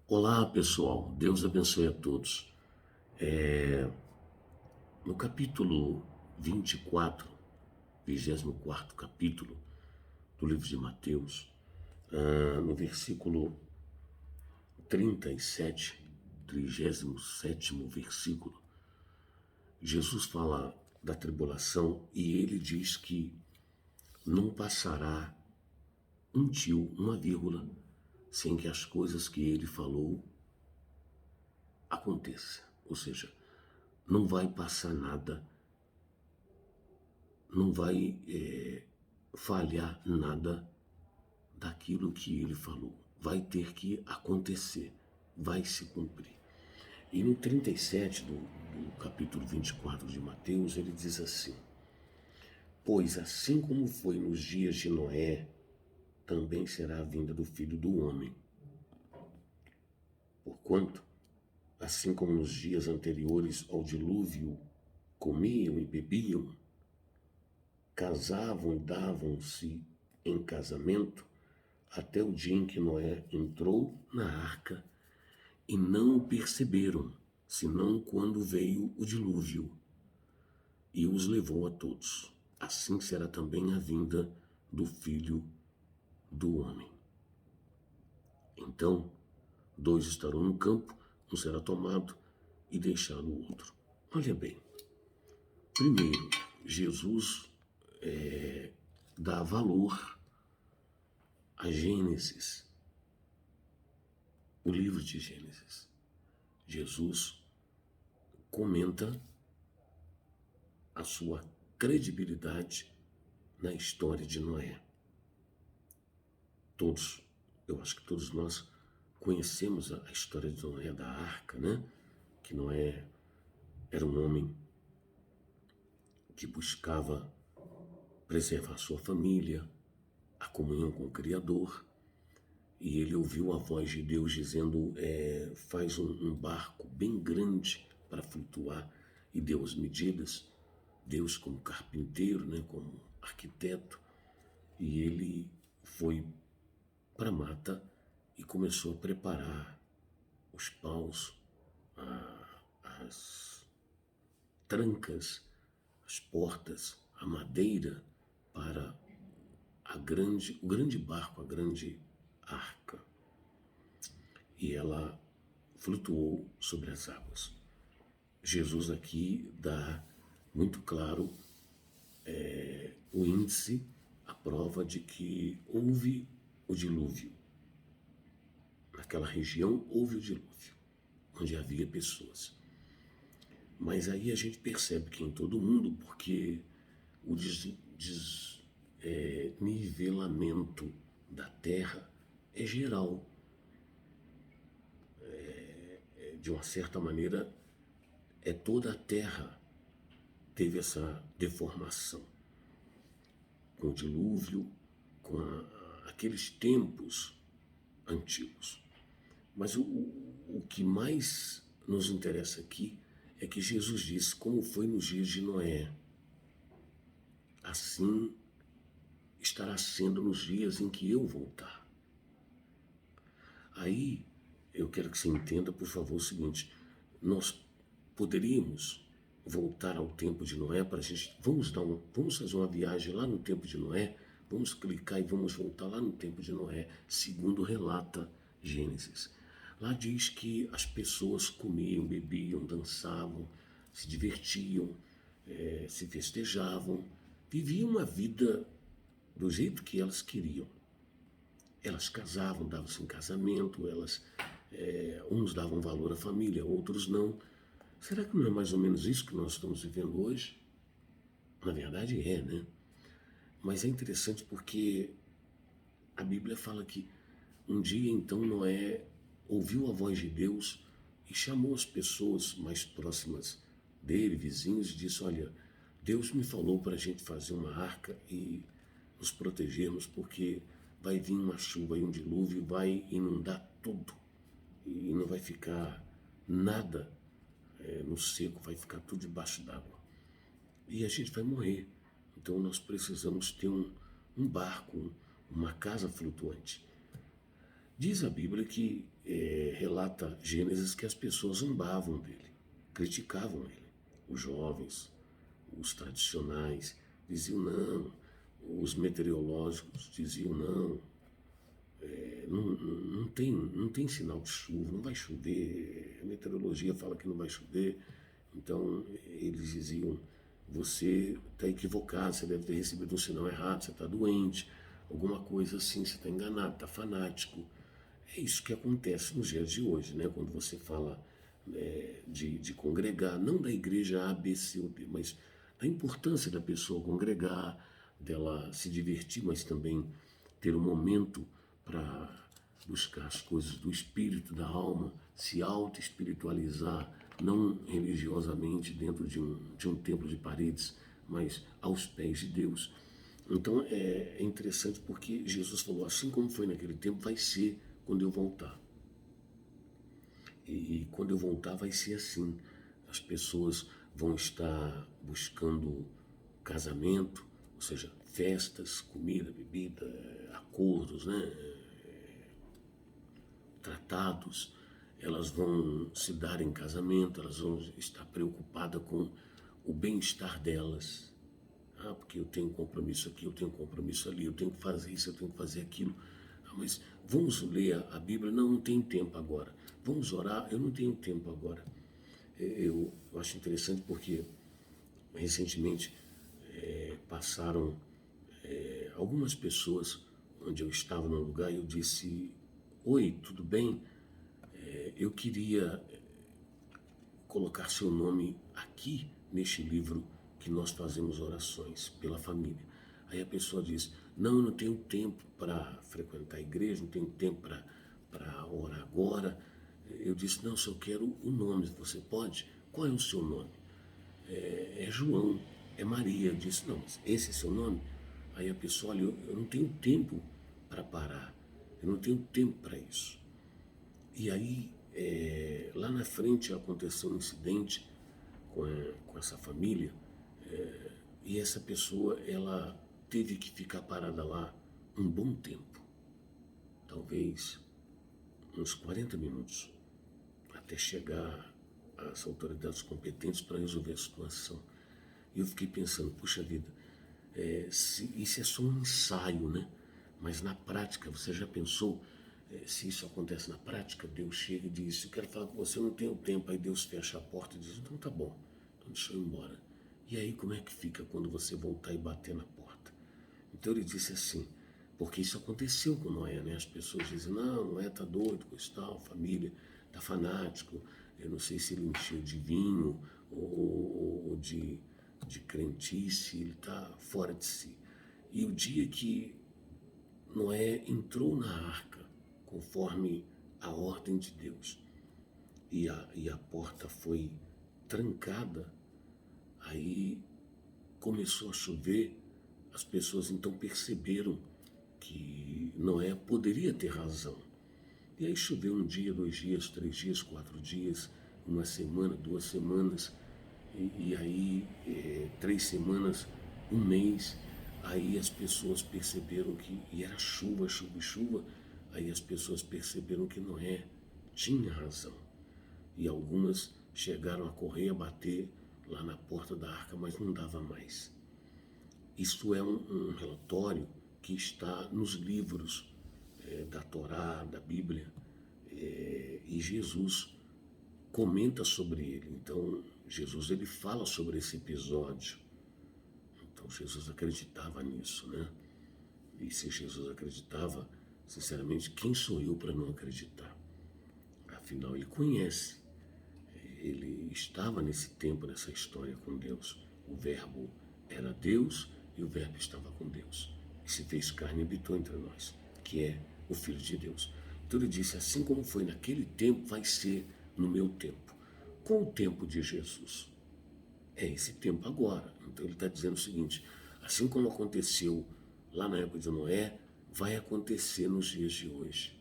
Olá, pessoal. Deus abençoe a todos. No capítulo 24, 24º capítulo do livro de Mateus, no versículo 37, 37º versículo, Jesus fala da tribulação e ele diz que não passará um tio, uma vírgula, sem que as coisas que ele falou aconteçam. Ou seja, não vai passar nada, não vai falhar nada daquilo que ele falou. Vai ter que acontecer, vai se cumprir. E no 37 do capítulo 24 de Mateus, ele diz assim: Pois assim como foi nos dias de Noé, também será a vinda do Filho do Homem. Porquanto, assim como nos dias anteriores ao dilúvio, comiam e bebiam, casavam e davam-se em casamento, até o dia em que Noé entrou na arca, e não o perceberam, senão quando veio o dilúvio e os levou a todos. Assim será também a vinda do Filho do Homem. Então, dois estarão no campo, um será tomado e deixado o outro. Olha bem, primeiro, Jesus dá valor a Gênesis, o livro de Gênesis. Jesus comenta a sua credibilidade na história de Noé. Todos, eu acho que todos nós conhecemos a história de Noé, da arca, né? Que Noé era um homem que buscava preservar sua família, a comunhão com o Criador, e ele ouviu a voz de Deus dizendo, faz um barco bem grande para flutuar, e deu as medidas. Deus como carpinteiro, né, como arquiteto, e ele foi para a mata e começou a preparar os paus, as trancas, as portas, a madeira para o grande barco, a grande arca. E ela flutuou sobre as águas. Jesus aqui dá muito claro o índice, a prova de que houve o dilúvio. Naquela região houve o dilúvio, onde havia pessoas. Mas aí a gente percebe que em todo mundo, porque o desnivelamento da terra é geral. De uma certa maneira, toda a terra teve essa deformação. Com o dilúvio, com aqueles tempos antigos. Mas o que mais nos interessa aqui é que Jesus disse como foi nos dias de Noé. Assim estará sendo nos dias em que eu voltar. Aí eu quero que você entenda, por favor, o seguinte: nós poderíamos voltar ao tempo de Noé para a gente. Vamos fazer uma viagem lá no tempo de Noé, vamos clicar e vamos voltar lá no tempo de Noé, segundo relata Gênesis. Lá diz que as pessoas comiam, bebiam, dançavam, se divertiam, se festejavam, viviam uma vida do jeito que elas queriam. Elas casavam, davam-se em casamento, uns davam valor à família, outros não. Será que não é mais ou menos isso que nós estamos vivendo hoje? Na verdade é, né? Mas é interessante porque a Bíblia fala que um dia então Noé ouviu a voz de Deus e chamou as pessoas mais próximas dele, vizinhos, e disse: olha, Deus me falou para a gente fazer uma arca e nos protegermos, porque vai vir uma chuva e um dilúvio, vai inundar tudo e não vai ficar nada no seco, vai ficar tudo debaixo d'água. E a gente vai morrer. Então nós precisamos ter um barco, uma casa flutuante. Diz a Bíblia que relata Gênesis que as pessoas zombavam dele, criticavam ele. Os jovens, os tradicionais, diziam não, os meteorológicos diziam não, não tem sinal de chuva, não vai chover, a meteorologia fala que não vai chover. Então eles diziam, você está equivocado, você deve ter recebido um sinal errado, você está doente, alguma coisa assim, você está enganado, está fanático. É isso que acontece nos dias de hoje, né? Quando você fala de congregar, não da igreja A, B, C ou D, mas a importância da pessoa congregar, dela se divertir, mas também ter um momento para buscar as coisas do espírito, da alma, se auto-espiritualizar, não religiosamente dentro de um templo de paredes, mas aos pés de Deus. Então é interessante porque Jesus falou, assim como foi naquele tempo, vai ser quando eu voltar. E quando eu voltar vai ser assim. As pessoas vão estar buscando casamento, ou seja, festas, comida, bebida, acordos, né? Tratados. Elas vão se dar em casamento, elas vão estar preocupadas com o bem-estar delas. Ah, porque eu tenho compromisso aqui, eu tenho compromisso ali, eu tenho que fazer isso, eu tenho que fazer aquilo. Ah, mas vamos ler a Bíblia? Não, não tenho tempo agora. Vamos orar? Eu não tenho tempo agora. Eu acho interessante porque recentemente passaram algumas pessoas onde eu estava num lugar e eu disse, oi, tudo bem? Eu queria colocar seu nome aqui neste livro que nós fazemos orações pela família. Aí a pessoa diz, não, eu não tenho tempo para frequentar a igreja, não tenho tempo para orar agora. Eu disse, não, se eu quero o nome, você pode? Qual é o seu nome? É João, é Maria. Eu disse, não, mas esse é seu nome? Aí a pessoa, olha, eu não tenho tempo para parar, eu não tenho tempo para isso. E aí, lá na frente aconteceu um incidente com essa família, e essa pessoa, ela teve que ficar parada lá um bom tempo, talvez uns 40 minutos, até chegar às autoridades competentes para resolver a situação. E eu fiquei pensando, puxa vida, isso é só um ensaio, né? Mas na prática, você já pensou, se isso acontece na prática, Deus chega e diz, eu quero falar com você, eu não tenho tempo, aí Deus fecha a porta e diz, então tá bom, então deixa eu ir embora. E aí como é que fica quando você voltar e bater na porta? Então ele disse assim, porque isso aconteceu com Noé, né? As pessoas dizem, não, Noé tá doido com isso tal, família, tá fanático, eu não sei se ele encheu de vinho ou de crentice, ele tá fora de si. E o dia que Noé entrou na arca, conforme a ordem de Deus, e a porta foi trancada, aí começou a chover, as pessoas então perceberam que Noé poderia ter razão. E aí choveu um dia, 2 dias, 3 dias, 4 dias, uma semana, 2 semanas, e aí 3 semanas, um mês. Aí as pessoas perceberam que, e era chuva, chuva, chuva, aí as pessoas perceberam que Noé tinha razão. E algumas chegaram a correr, a bater lá na porta da arca, mas não dava mais. Isto é um relatório que está nos livros da Torá, da Bíblia, e Jesus comenta sobre ele. Então, Jesus ele fala sobre esse episódio. Então, Jesus acreditava nisso, né? E se Jesus acreditava, sinceramente, quem sou eu para não acreditar? Afinal, ele conhece. Ele estava nesse tempo, nessa história com Deus. O Verbo era Deus e o Verbo estava com Deus. E se fez carne e habitou entre nós, que é o Filho de Deus. Então ele disse, assim como foi naquele tempo, vai ser no meu tempo. Qual o tempo de Jesus? É esse tempo agora. Então ele está dizendo o seguinte, assim como aconteceu lá na época de Noé, vai acontecer nos dias de hoje.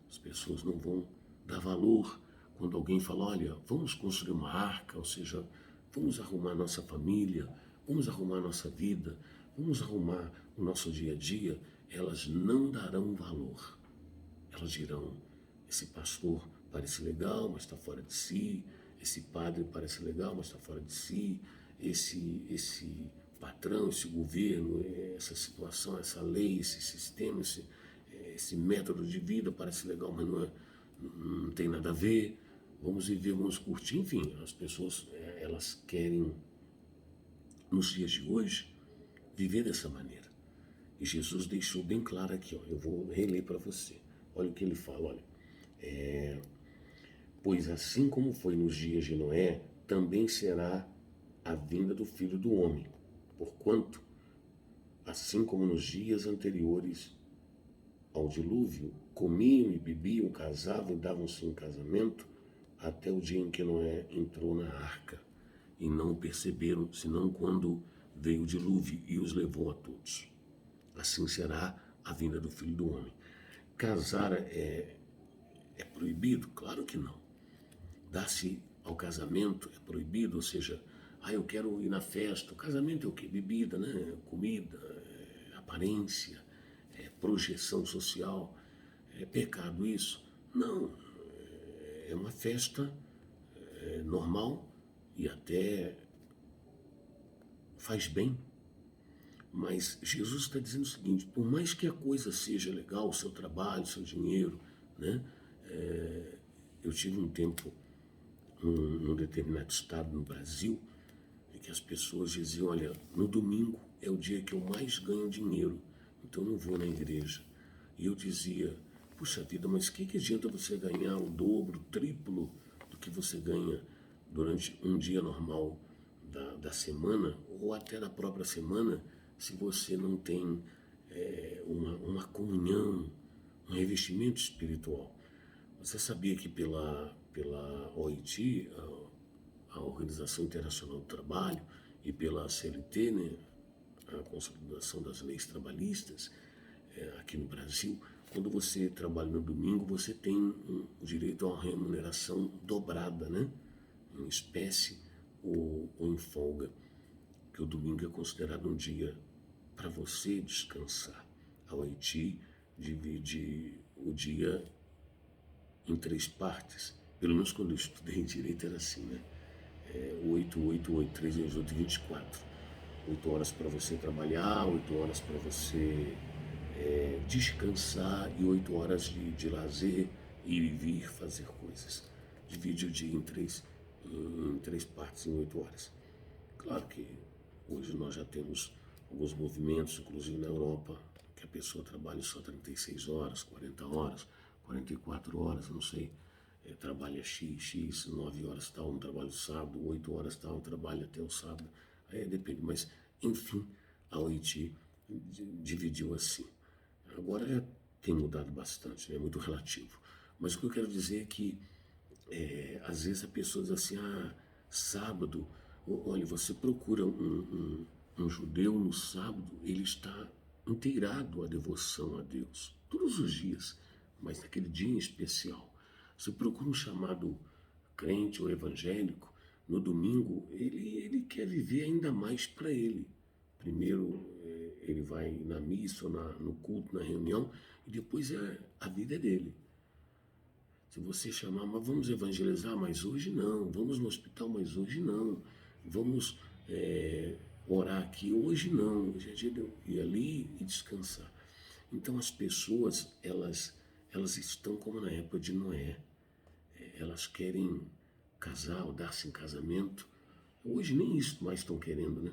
As pessoas não vão dar valor quando alguém fala, olha, vamos construir uma arca, ou seja, vamos arrumar nossa família, vamos arrumar nossa vida, vamos arrumar o nosso dia a dia, elas não darão valor. elas dirão, esse pastor parece legal, mas está fora de si, esse padre parece legal, mas está fora de si, esse patrão, esse governo, essa situação, essa lei, esse sistema, esse método de vida parece legal, mas não tem nada a ver. Vamos viver, vamos curtir. Enfim, as pessoas, elas querem, nos dias de hoje, viver dessa maneira. E Jesus deixou bem claro aqui, ó, eu vou reler para você. Olha o que ele fala, olha. Pois assim como foi nos dias de Noé, também será a vinda do Filho do Homem. Porquanto, assim como nos dias anteriores ao dilúvio, comiam e bebiam, casavam e davam-se em casamento, até o dia em que Noé entrou na arca, e não perceberam, senão quando veio o dilúvio e os levou a todos. Assim será a vinda do Filho do Homem. Casar é proibido? Claro que não. Dar-se ao casamento é proibido, ou seja, eu quero ir na festa. O casamento é o quê? Bebida, né? Comida, aparência, projeção social. É pecado isso? Não. É uma festa normal e até faz bem. Mas Jesus está dizendo o seguinte, por mais que a coisa seja legal, o seu trabalho, o seu dinheiro, né? Eu tive um tempo num determinado estado no Brasil, em que as pessoas diziam, olha, no domingo é o dia que eu mais ganho dinheiro, então eu não vou na igreja. E eu dizia, puxa vida, mas o que adianta você ganhar o dobro, o triplo do que você ganha durante um dia normal da semana, ou até da própria semana, se você não tem uma comunhão, um revestimento espiritual. Você sabia que pela OIT, a Organização Internacional do Trabalho, e pela CLT, né, a Consolidação das Leis Trabalhistas, aqui no Brasil, quando você trabalha no domingo, você tem o direito a uma remuneração dobrada, né, em espécie ou em folga, que o domingo é considerado um dia para você descansar. A OIT divide o dia em 3 partes. Pelo menos quando eu estudei direito era assim, né? 8, 8, 8, 3 vezes 8, 24. 8 horas para você trabalhar, 8 horas para você descansar e 8 horas de lazer, ir e vir, fazer coisas. Divide o dia em três partes, em 8 horas. Claro que hoje nós já temos alguns movimentos, inclusive na Europa, que a pessoa trabalha só 36 horas, 40 horas, 44 horas, não sei, trabalha X, 9 horas tal, um trabalho sábado, 8 horas tal, um trabalho até o sábado, aí depende, mas enfim, a OIT dividiu assim. Agora tem mudado bastante, é muito relativo, mas o que eu quero dizer é que às vezes a pessoa diz assim, sábado, olha, você procura um judeu no sábado, ele está inteirado à devoção a Deus, todos os dias, mas naquele dia em especial. Você procura um chamado crente ou evangélico, no domingo, ele quer viver ainda mais para ele. Primeiro ele vai na missa, no culto, na reunião, e depois a vida é dele. Se você chamar, mas vamos evangelizar, mas hoje não. Vamos no hospital, mas hoje não. Vamos orar aqui, hoje não. Hoje é dia de eu ir ali e descansar. Então as pessoas, elas estão como na época de Noé. Elas querem casar ou dar-se em casamento. Hoje nem isso mais estão querendo, né?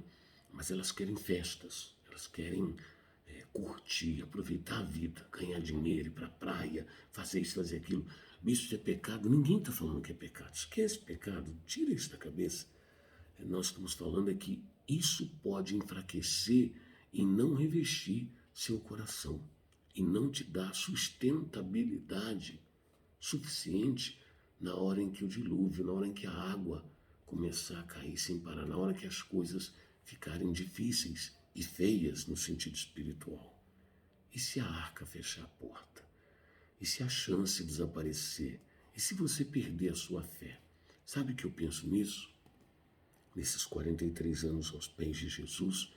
Mas elas querem festas, elas querem curtir, aproveitar a vida, ganhar dinheiro, ir para a praia, fazer isso, fazer aquilo. Isso é pecado? Ninguém está falando que é pecado. Esquece pecado, tira isso da cabeça. Nós estamos falando é que isso pode enfraquecer e não revestir seu coração e não te dar sustentabilidade suficiente na hora em que o dilúvio, na hora em que a água começar a cair sem parar, na hora que as coisas ficarem difíceis e feias no sentido espiritual. E se a arca fechar a porta? E se a chance desaparecer? E se você perder a sua fé? Sabe o que eu penso nisso? Nesses 43 anos aos pés de Jesus,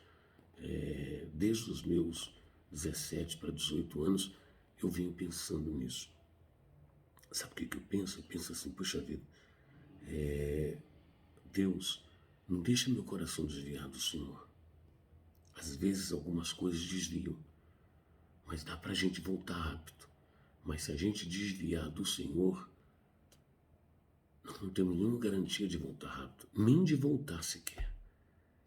desde os meus 17 para 18 anos, eu venho pensando nisso. Sabe o que eu penso? Eu penso assim, puxa vida, Deus, não deixa meu coração desviar do Senhor. Às vezes algumas coisas desviam, mas dá para a gente voltar rápido. Mas se a gente desviar do Senhor, nós não temos nenhuma garantia de voltar rápido, nem de voltar sequer.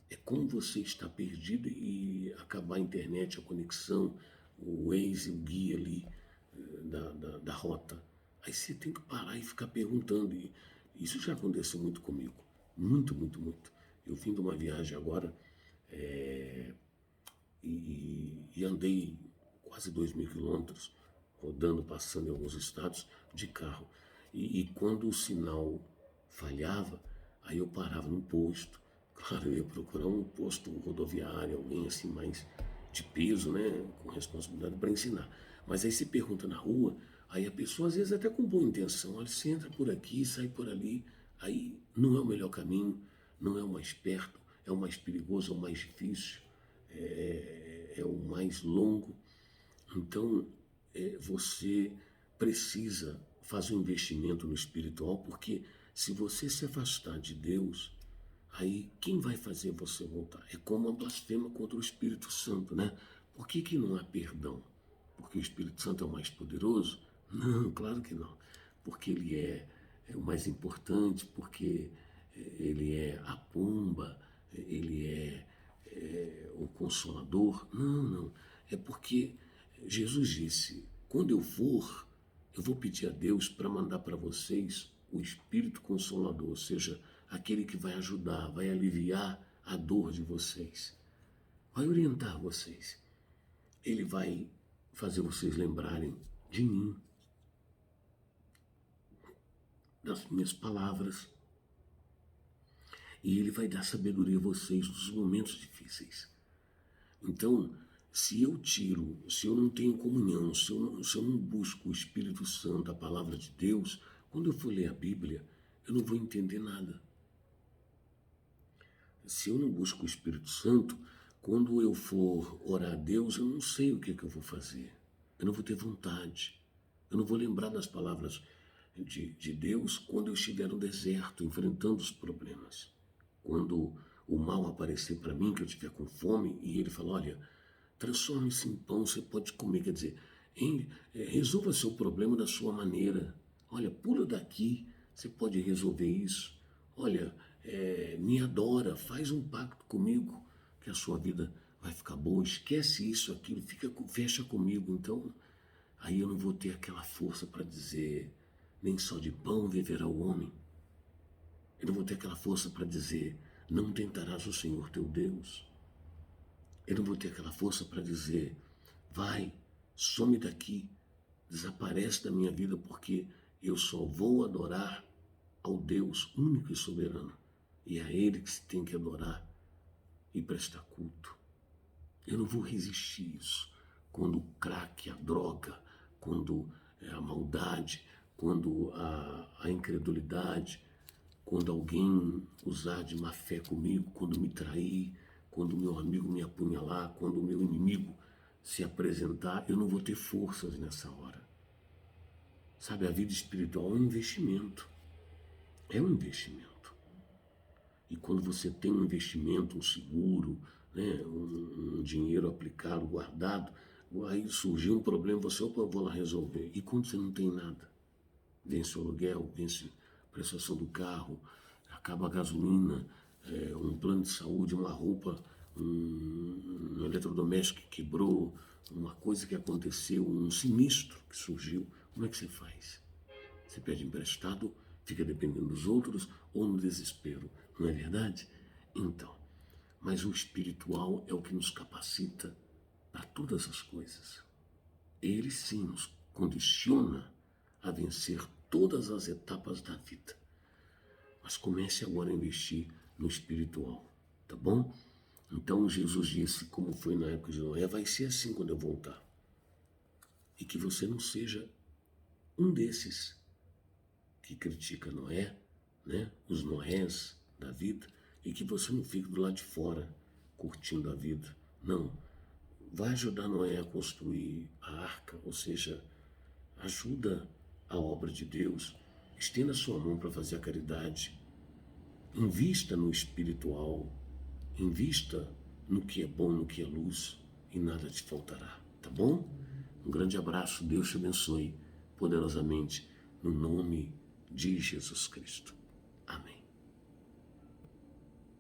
É como você está perdido e acabar a internet, a conexão, o Waze, o guia ali da rota. Aí você tem que parar e ficar perguntando. E isso já aconteceu muito comigo. Muito, muito, muito. Eu vim de uma viagem agora e andei quase 2.000 quilômetros, rodando, passando em alguns estados de carro. E quando o sinal falhava, aí eu parava num posto. Claro, eu ia procurar um posto rodoviário, alguém assim mais de peso, né, com responsabilidade para ensinar. Mas aí se pergunta na rua, aí a pessoa às vezes até com boa intenção, olha, você entra por aqui, sai por ali, aí não é o melhor caminho, não é o mais perto, é o mais perigoso, é o mais difícil, é o mais longo. Então, você precisa fazer um investimento no espiritual, porque se você se afastar de Deus, aí quem vai fazer você voltar? É como a blasfema contra o Espírito Santo, né? Por que não há perdão? Porque o Espírito Santo é o mais poderoso? Não, claro que não. Porque ele é o mais importante, porque ele é a pomba, ele é o consolador. Não, não. É porque Jesus disse, quando eu for, eu vou pedir a Deus para mandar para vocês o Espírito Consolador, ou seja, aquele que vai ajudar, vai aliviar a dor de vocês, vai orientar vocês. Ele vai fazer vocês lembrarem de mim, das minhas palavras, e ele vai dar sabedoria a vocês nos momentos difíceis. Então, se eu não tenho comunhão, se eu não busco o Espírito Santo, a palavra de Deus, quando eu for ler a Bíblia, eu não vou entender nada. Se eu não busco o Espírito Santo, quando eu for orar a Deus, eu não sei o que eu vou fazer. Eu não vou ter vontade. Eu não vou lembrar das palavras de Deus quando eu estiver no deserto, enfrentando os problemas. Quando o mal aparecer para mim, que eu estiver com fome, e ele fala, olha, transforme-se em pão, você pode comer. Quer dizer, resolva seu problema da sua maneira. Olha, pula daqui, você pode resolver isso. Olha, me adora, faz um pacto comigo, que a sua vida vai ficar boa. Esquece isso, aquilo, fecha comigo. Então, aí eu não vou ter aquela força para dizer, nem só de pão viverá o homem. Eu não vou ter aquela força para dizer, não tentarás o Senhor teu Deus. Eu não vou ter aquela força para dizer, vai, some daqui, desaparece da minha vida, porque eu só vou adorar ao Deus único e soberano. E é a Ele que se tem que adorar e prestar culto. Eu não vou resistir isso. Quando o crack, a droga, quando a maldade, quando a incredulidade, quando alguém usar de má fé comigo, quando me trair, quando o meu amigo me apunhalar, quando o meu inimigo se apresentar, eu não vou ter forças nessa hora. Sabe, a vida espiritual é um investimento. É um investimento. E quando você tem um investimento, um seguro, né, um dinheiro aplicado, guardado, aí surgiu um problema, você, opa, eu vou lá resolver. E quando você não tem nada? Vence o aluguel, vence a prestação do carro, acaba a gasolina, um plano de saúde, uma roupa, um eletrodoméstico que quebrou, uma coisa que aconteceu, um sinistro que surgiu. Como é que você faz? Você pede emprestado, fica dependendo dos outros ou no desespero, não é verdade? Então, mas o espiritual é o que nos capacita para todas as coisas. Ele sim nos condiciona a vencer todas as etapas da vida. Mas comece agora a investir no espiritual, tá bom? Então Jesus disse, como foi na época de Noé, vai ser assim quando eu voltar. E que você não seja um desses que critica Noé, né? Os Noés da vida, e que você não fique do lado de fora curtindo a vida. Não. Vai ajudar Noé a construir a arca, ou seja, ajuda a obra de Deus, estenda a sua mão para fazer a caridade, invista no espiritual, invista no que é bom, no que é luz, e nada te faltará, tá bom? Um grande abraço, Deus te abençoe poderosamente, no nome de Jesus Cristo. Amém.